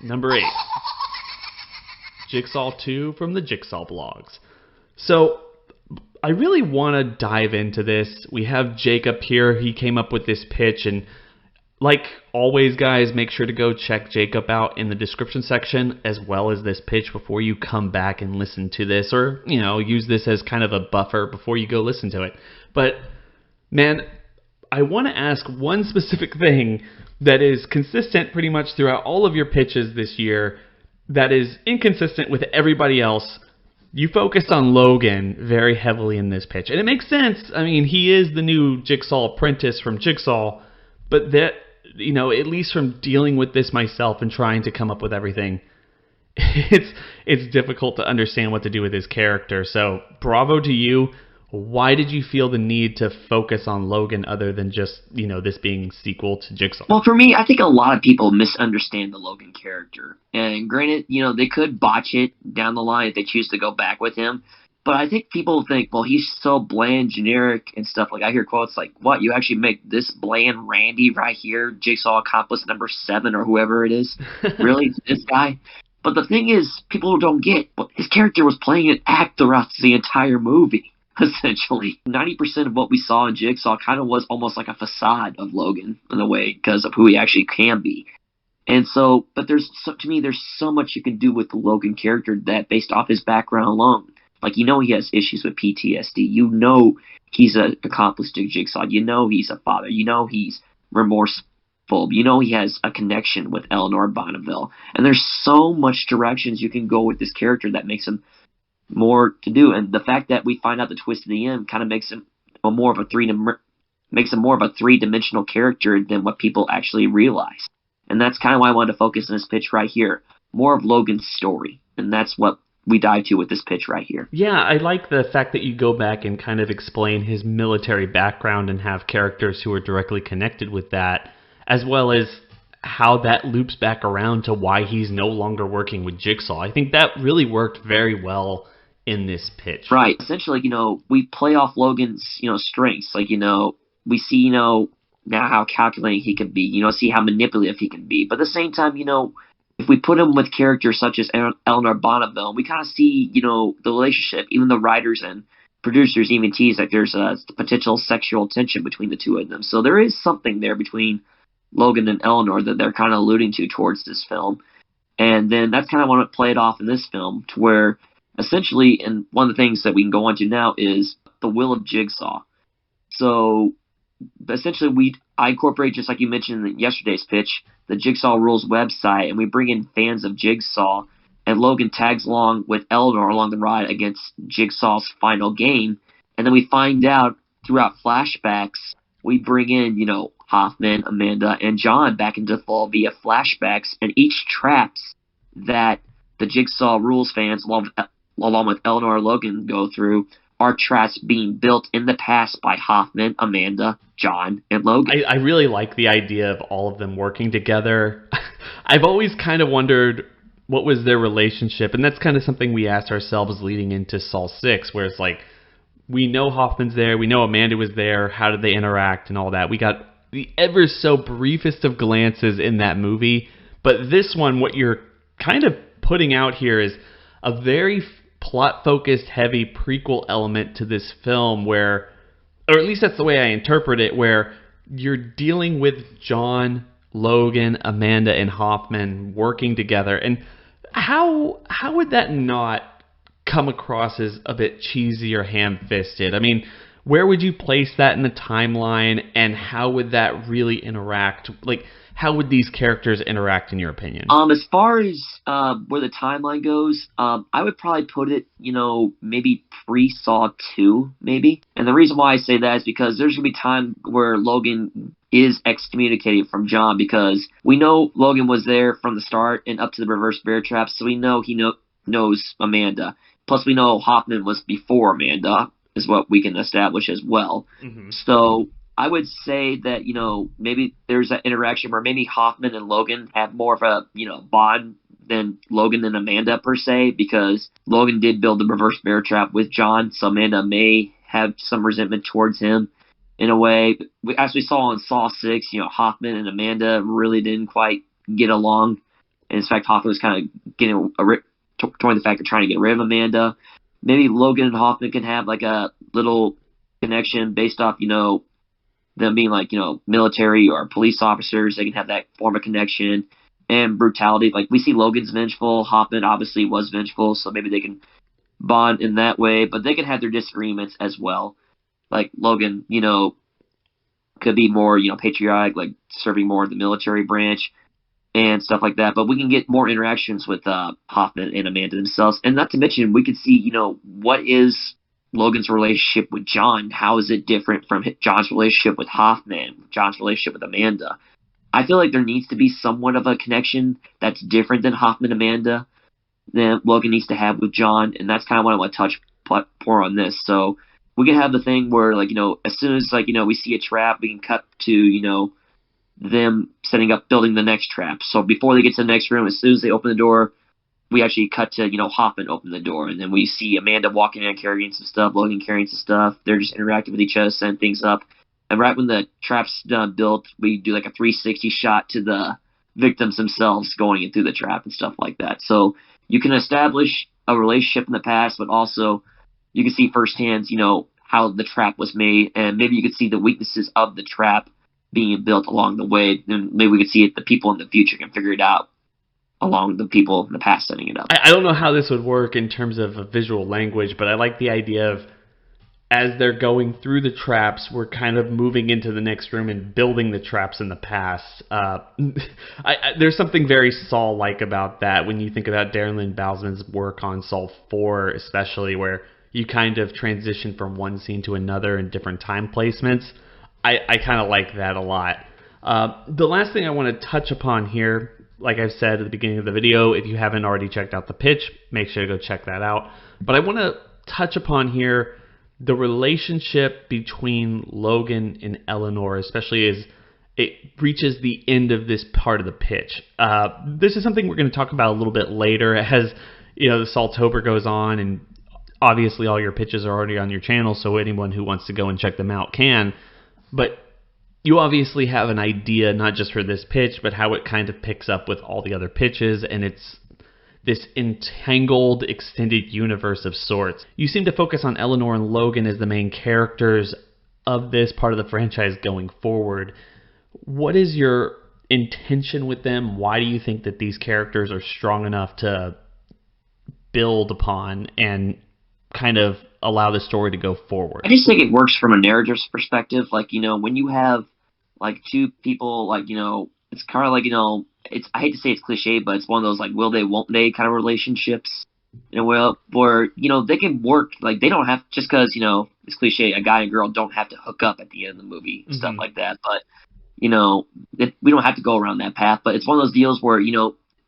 Number 8. Jigsaw 2 from the Jigsaw Blogs. So, I really want to dive into this. We have Jacob here. He came up with this pitch, and like always, guys, make sure to go check Jacob out in the description section, as well as this pitch before you come back and listen to this, or, use this as kind of a buffer before you go listen to it. But, man, I want to ask one specific thing that is consistent pretty much throughout all of your pitches this year, that is inconsistent with everybody else. You focused on Logan very heavily in this pitch, and it makes sense. I mean, he is the new Jigsaw apprentice from Jigsaw, but that, at least from dealing with this myself and trying to come up with everything, it's difficult to understand what to do with his character. So, bravo to you. Why did you feel the need to focus on Logan other than just, this being sequel to Jigsaw? Well, for me, I think a lot of people misunderstand the Logan character. And granted, they could botch it down the line if they choose to go back with him. But I think people think, well, he's so bland, generic, and stuff. Like, I hear quotes like, what, you actually make this bland Randy right here, Jigsaw accomplice number 7 or whoever it is? Really? This guy? But the thing is, people don't get, well, his character was playing an act throughout the entire movie. Essentially, 90% of what we saw in Jigsaw kind of was almost like a facade of Logan in a way because of who he actually can be. And so, but there's so much you can do with the Logan character that based off his background alone. Like, he has issues with PTSD. He's an accomplice to Jigsaw. He's a father. He's remorseful. He has a connection with Eleanor Bonneville. And there's so much directions you can go with this character that makes him more to do, and the fact that we find out the twist at the end kind of makes him more of a three-dimensional character than what people actually realize. And that's kind of why I wanted to focus on this pitch right here. More of Logan's story, and that's what we dive to with this pitch right here. Yeah, I like the fact that you go back and kind of explain his military background and have characters who are directly connected with that, as well as how that loops back around to why he's no longer working with Jigsaw. I think that really worked very well in this pitch. Right. Essentially, we play off Logan's, strengths. Like, we see, now how calculating he can be, see how manipulative he can be. But at the same time, if we put him with characters such as Eleanor Bonneville, we kind of see, the relationship. Even the writers and producers even tease that there's a potential sexual tension between the two of them. So there is something there between Logan and Eleanor that they're kind of alluding to towards this film. And then that's kind of want to play it off in this film to where essentially, and one of the things that we can go on to now is the will of Jigsaw. So essentially, I incorporate, just like you mentioned in yesterday's pitch, the Jigsaw Rules website, and we bring in fans of Jigsaw, and Logan tags along with Eleanor along the ride against Jigsaw's final game. And then we find out throughout flashbacks, we bring in, Hoffman, Amanda, and John back into the fall via flashbacks, and each traps that the Jigsaw Rules fans, along with Eleanor and Logan, go through are traps being built in the past by Hoffman, Amanda, John, and Logan. I really like the idea of all of them working together. I've always kind of wondered what was their relationship, and that's kind of something we asked ourselves leading into Saw 6, where it's like, we know Hoffman's there, we know Amanda was there, how did they interact and all that. We got the ever so briefest of glances in that movie, but this one, what you're kind of putting out here is a very plot-focused, heavy prequel element to this film where, or at least that's the way I interpret it, where you're dealing with John, Logan, Amanda, and Hoffman working together. And how would that not come across as a bit cheesy or ham-fisted? I mean, where would you place that in the timeline, and how would that really interact? Like, how would these characters interact, in your opinion? As far as where the timeline goes, I would probably put it, maybe pre-Saw 2, maybe. And the reason why I say that is because there's going to be time where Logan is excommunicated from John, because we know Logan was there from the start and up to the reverse bear trap, so we know he knows Amanda. Plus, we know Hoffman was before Amanda, is what we can establish as well. Mm-hmm. So I would say that, maybe there's that interaction where maybe Hoffman and Logan have more of a, bond than Logan and Amanda per se, because Logan did build the reverse bear trap with John, so Amanda may have some resentment towards him in a way. As we saw in Saw 6, Hoffman and Amanda really didn't quite get along And in fact, Hoffman was kind of getting toward the fact of trying to get rid of Amanda. Maybe Logan and Hoffman can have like a little connection based off, them being like, military or police officers. They can have that form of connection and brutality. Like we see Logan's vengeful. Hoffman obviously was vengeful, so maybe they can bond in that way, but they can have their disagreements as well. Like Logan, could be more, patriotic, like serving more of the military branch and stuff like that. But we can get more interactions with Hoffman and Amanda themselves. And not to mention, we could see, what is Logan's relationship with John? How is it different from John's relationship with Hoffman, John's relationship with Amanda? I feel like there needs to be somewhat of a connection that's different than Hoffman and Amanda that Logan needs to have with John. And that's kind of what I want to touch more on this. So we can have the thing where, like, as soon as, like, we see a trap, we can cut to, them setting up, building the next trap. So before they get to the next room, as soon as they open the door, we actually cut to, Hoffman open the door. And then we see Amanda walking in carrying some stuff, Logan carrying some stuff. They're just interacting with each other, setting things up. And right when the trap's done built, we do like a 360 shot to the victims themselves going in through the trap and stuff like that. So you can establish a relationship in the past, but also you can see firsthand, how the trap was made, and maybe you could see the weaknesses of the trap being built along the way. And maybe we could see it, the people in the future can figure it out along the people in the past setting it up. I don't know how this would work in terms of a visual language, but I like the idea of as they're going through the traps, we're kind of moving into the next room and building the traps in the past. There's something very Saw-like about that when you think about Darren Lynn Bousman's work on Saw 4, especially, where you kind of transition from one scene to another in different time placements. I kind of like that a lot. The last thing I want to touch upon here, like I've said at the beginning of the video, if you haven't already checked out the pitch, make sure to go check that out. But I want to touch upon here the relationship between Logan and Eleanor, especially as it reaches the end of this part of the pitch. This is something we're going to talk about a little bit later as the SAW-Tober goes on, and obviously all your pitches are already on your channel, so anyone who wants to go and check them out can. But you obviously have an idea, not just for this pitch, but how it kind of picks up with all the other pitches, and it's this entangled extended universe of sorts. You seem to focus on Eleanor and Logan as the main characters of this part of the franchise going forward. What is your intention with them? Why do you think that these characters are strong enough to build upon and kind of allow the story to go forward? I just think it works from a narrator's perspective. Like, when you have like two people, like, it's kind of like, I hate to say it's cliche, but it's one of those like will they, won't they kind of relationships. Where, they can work, like they don't have, just because, it's cliche, a guy and girl don't have to hook up at the end of the movie, and stuff like that. But, we don't have to go around that path. But it's one of those deals where,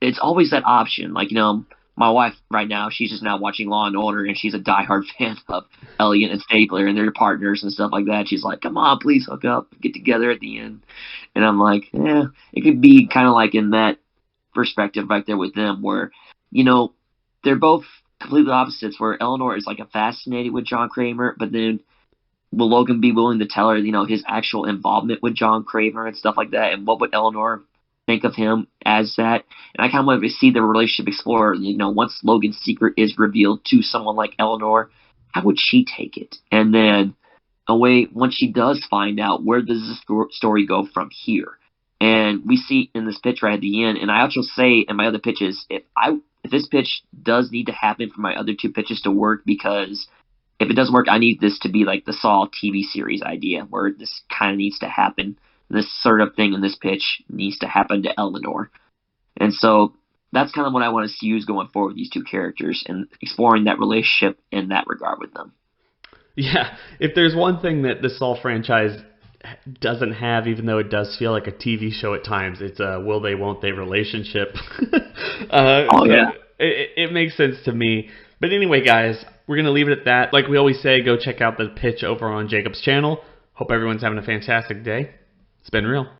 it's always that option. Like, my wife right now, she's just now watching Law and Order, and she's a diehard fan of Elliot and Stapler and their partners and stuff like that. She's like, come on, please hook up, get together at the end. And I'm like, it could be kind of like in that perspective right there with them where, they're both completely opposites, where Eleanor is like fascinated with John Kramer, but then will Logan be willing to tell her, his actual involvement with John Kramer and stuff like that? And what would Eleanor think of him as that? And I kind of want to see the relationship explored. Once Logan's secret is revealed to someone like Eleanor, how would she take it? And then once she does find out, where does this story go from here? And we see in this pitch right at the end, and I also say in my other pitches, if this pitch does need to happen for my other two pitches to work, because if it doesn't work, I need this to be like the Saw TV series idea, where this kind of needs to happen. This sort of thing in this pitch needs to happen to Eleanor. And so that's kind of what I want to use going forward with these two characters and exploring that relationship in that regard with them. Yeah, if there's one thing that the Saw franchise doesn't have, even though it does feel like a TV show at times, it's a will they, won't they relationship. Yeah. It makes sense to me. But anyway, guys, we're going to leave it at that. Like we always say, go check out the pitch over on Jacob's channel. Hope everyone's having a fantastic day. It's been real.